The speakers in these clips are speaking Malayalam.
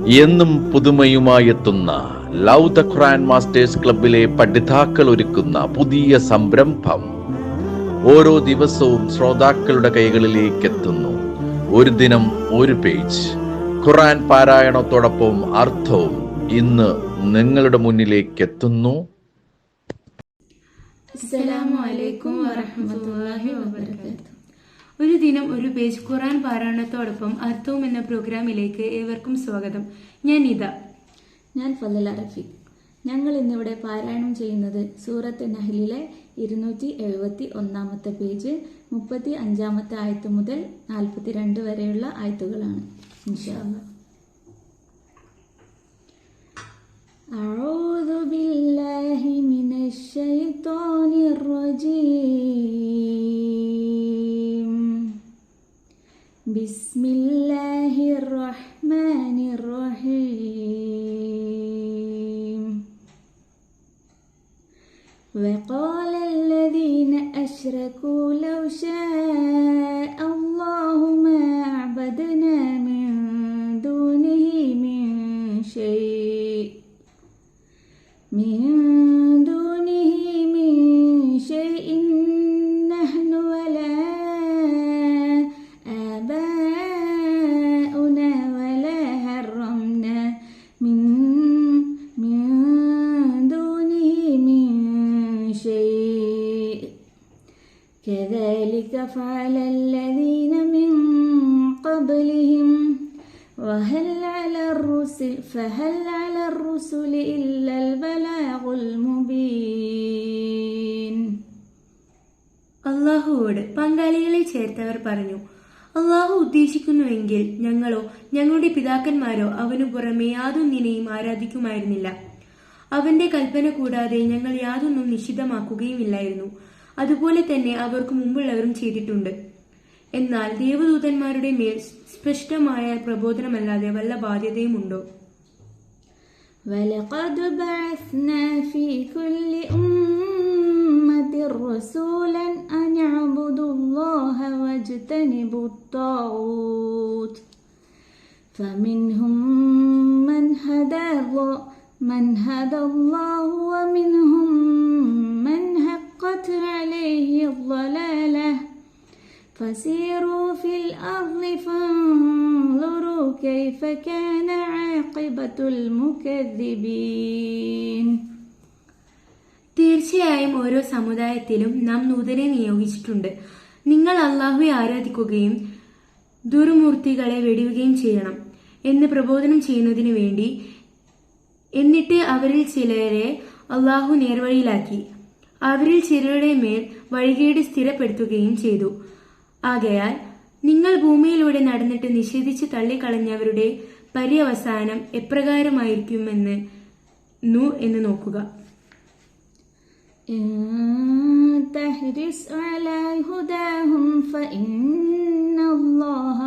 എന്നും പുതുമയുമായെത്തുന്ന ലവ് ദ ഖുർആൻ മാസ്റ്റേഴ്സ് ക്ലബിലെ പഠിതാക്കൾ ഒരുക്കുന്ന പുതിയ സംരംഭം ഓരോ ദിവസവും ശ്രോതാക്കളുടെ കൈകളിലേക്ക് എത്തുന്നു. ഒരു ദിനം ഒരു പേജ് ഖുർആൻ പാരായണത്തോടൊപ്പം അർത്ഥവും ഇന്ന് നിങ്ങളുടെ മുന്നിലേക്ക് എത്തുന്നു. അസ്സലാമു അലൈക്കും വറഹ്മത്തുള്ളാഹി വബറകാതുഹു. ഒരു ദിനം ഒരു പേജ് ഖുർആൻ പാരായണത്തോടൊപ്പം അർത്ഥവും എന്ന പ്രോഗ്രാമിലേക്ക് ഏവർക്കും സ്വാഗതം. ഞാൻ നിത. ഞാൻ ഫളല റഫീഖ്. ഞങ്ങൾ ഇന്നിവിടെ പാരായണം ചെയ്യുന്നത് സൂറത്ത് നഹ്ലിലെ 271 പേജ് 35 ആയത്ത് മുതൽ 42 വരെയുള്ള ആയത്തുകളാണ്. ഇൻഷാ അല്ലാഹ്. أعوذ بالله من الشيطان الرجيم. بسم الله الرحمن الرحيم. وقال الذين أشركوا لو شاء الله ما عبدنا من دونه من شيء نحن ولا آباؤنا ولا حرمنا من دونه من شيء كذلك فعل الذين من قبلهم فهل على الرسل إلا البلاغ المبين. അള്ളാഹുവോട് പങ്കാളികളെ ചേർത്തവർ പറഞ്ഞു, അള്ളാഹു ഉദ്ദേശിക്കുന്നുവെങ്കിൽ ഞങ്ങളോ ഞങ്ങളുടെ പിതാക്കന്മാരോ അവനു പുറമെ യാതൊന്നിനെയും ആരാധിക്കുമായിരുന്നില്ല. അവന്റെ കൽപ്പന കൂടാതെ ഞങ്ങൾ യാതൊന്നും നിഷിദ്ധമാക്കുകയുമില്ലായിരുന്നു. അതുപോലെ തന്നെ അവർക്ക് മുമ്പുള്ളവരും ചെയ്തിട്ടുണ്ട്. എന്നാൽ ദേവദൂതന്മാരുടെ മേൽ സ്പഷ്ടമായ പ്രബോധനമല്ലാതെ വല്ല ബാധ്യതയുമുണ്ടോ? وَلَقَدْ بَعَثْنَا فِي كُلِّ أُمَّةٍ رَسُولًا أَنِ اعْبُدُوا اللَّهَ وَاجْتَنِبُوا الطَّاغُوتَ فَمِنْهُمْ مَنْ هَدَى اللَّهُ وَمِنْهُمْ مَنْ حَقَّتْ عَلَيْهِ الضَّلَالَةُ فسيروا في الأرض فانظروا كيف كان عاقبة المكذبين. തീർച്ചയായും ഓരോ സമുദായത്തിലും നാം നൂതനെ നിയോഗിച്ചിട്ടുണ്ട്. നിങ്ങൾ അള്ളാഹുവെ ആരാധിക്കുകയും ദുർമൂർത്തികളെ വെടിയുകയും ചെയ്യണം എന്ന് പ്രബോധനം ചെയ്യുന്നതിനു വേണ്ടി. എന്നിട്ട് അവരിൽ ചിലരെ അള്ളാഹു നേർവഴിയിലാക്കി, അവരിൽ ചിലരുടെ മേൽ വഴികേട് സ്ഥിരപ്പെടുത്തുകയും ചെയ്തു. ആകയാൽ നിങ്ങൾ ഭൂമിയിലൂടെ നടന്നിട്ട് നിഷേധിച്ച് തള്ളിക്കളഞ്ഞവരുടെ പര്യവസാനം എപ്രകാരമായിരിക്കുമെന്ന് നോക്കുക. تحرص على هداهم فإن الله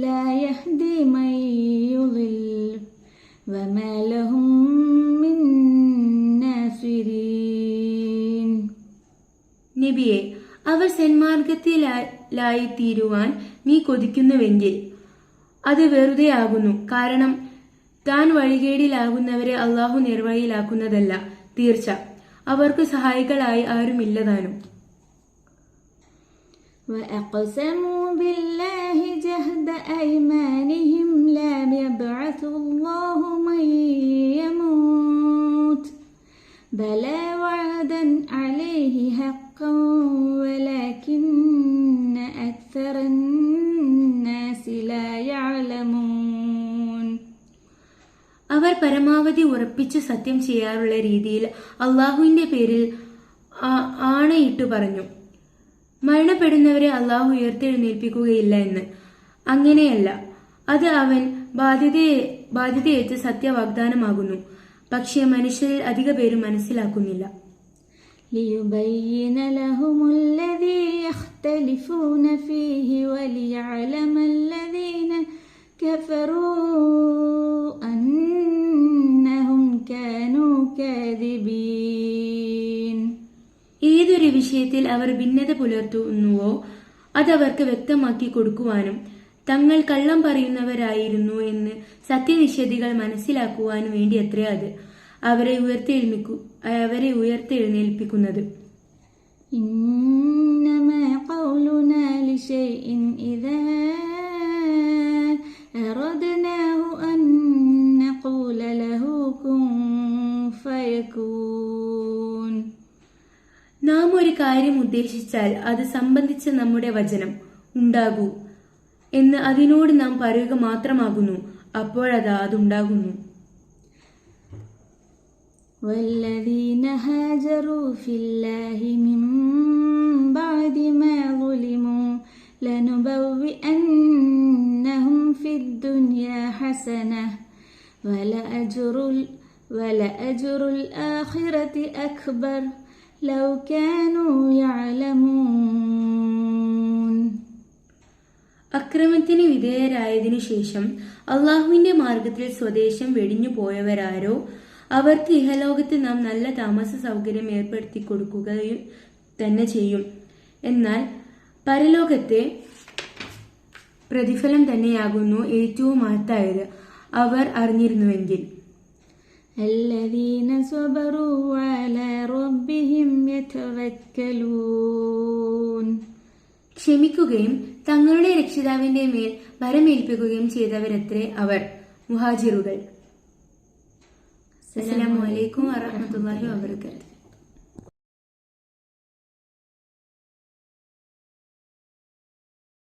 لا يهدي من يضل وما لهم من ناصرين. നബിയെ, അവർ സന്മാർഗത്തിലായി തീരുവാൻ നീ കൊതിക്കുന്നുവെങ്കിൽ അത് വെറുതെയാകുന്നു. കാരണം താൻ വഴികേടിലാകുന്നവരെ അള്ളാഹു നേർവഴിയിലാക്കുന്നതല്ല. തീർച്ച അവർക്ക് സഹായികളായി ആരുമില്ലതാനും. وَأَقْسَمُوا بِاللَّهِ جَهْدَ أَيْمَانِهِمْ لَا يَبْعَثُ اللَّهُ مَن يَمُوتُ بَلَى وَعْدًا عَلَيْهِ حَقًّا وَلَكِنَّ أَكْثَرَ النَّاسِ لَا يَعْلَمُونَ. അവർ പരമാവധി ഉറപ്പിച്ച് സത്യം ചെയ്യാറുള്ള രീതിയിൽ അള്ളാഹുവിന്റെ പേരിൽ ആണയിട്ടു പറഞ്ഞു, മരണപ്പെടുന്നവരെ അള്ളാഹു ഉയർത്തെഴുന്നേൽപ്പിക്കുകയില്ല എന്ന്. അങ്ങനെയല്ല, അത് അവൻ ബാധ്യതയേറ്റ സത്യവാഗ്ദാനമാകുന്നു. പക്ഷേ മനുഷ്യരിൽ അധിക പേരും മനസ്സിലാക്കുന്നില്ല. لِيُبَيِّنَ لَهُمُ الَّذِي يَخْتَلِفُونَ فِيهِ وَلِيَعْلَمَ الَّذِينَ كَفَرُوا أَنَّهُمْ كَانُوا كَاذِبِينَ. ഏതൊരു വിഷയത്തിൽ അവർ ഭിന്നത പുലർത്തുന്നുവോ അതവർക്ക് വ്യക്തമാക്കി കൊടുക്കുവാനും തങ്ങൾ കള്ളം പറയുന്നവരായിരുന്നു എന്ന് സത്യനിഷേധികൾ മനസ്സിലാക്കുവാൻ വേണ്ടി അത്രേ അത് അവരെ ഉയർത്തെഴുന്നേൽപ്പിക്കുന്നത്. إنما قولنا لشيء إذا أردناه أن نقول له كن فيكون. നാം ഒരു കാര്യം ഉദ്ദേശിച്ചാൽ അത് സംബന്ധിച്ച നമ്മുടെ വചനം ഉണ്ടാകൂ എന്ന് അതിനോട് നാം പറയുക മാത്രമാകുന്നു. അപ്പോഴതാ അതുണ്ടാകുന്നു. والذين هاجروا في الله من بعد ما ظلموا لنبوئنهم في الدنيا حسنة ولأجر الآخرة أكبر لو كانوا يعلمون. അക്രമത്തിന് വിധേയരായതിനു ശേഷം അള്ളാഹുവിന്റെ മാർഗത്തിൽ സ്വദേശം വെടിഞ്ഞു പോയവരാരോ അവർക്ക് ഇഹലോകത്ത് നാം നല്ല താമസ സൗകര്യം ഏർപ്പെടുത്തി കൊടുക്കുകയും തന്നെ ചെയ്യും. എന്നാൽ പരലോകത്തെ പ്രതിഫലം തന്നെയാകുന്നു ഏറ്റവും മഹത്തായത് അവർ അറിഞ്ഞിരുന്നുവെങ്കിൽ. الذين صبروا على ربهم يتوكلون. ക്ഷമിക്കുകയും തങ്ങളുടെ രക്ഷിതാവിന്റെ മേൽ ഭരമേൽപ്പിക്കുകയും ചെയ്തവരത്രേ അവർ മുഹാജിറുകൾ. അസ്സലാമു അലൈക്കും വറഹ്മത്തുള്ളാഹി വബറകാതുഹു.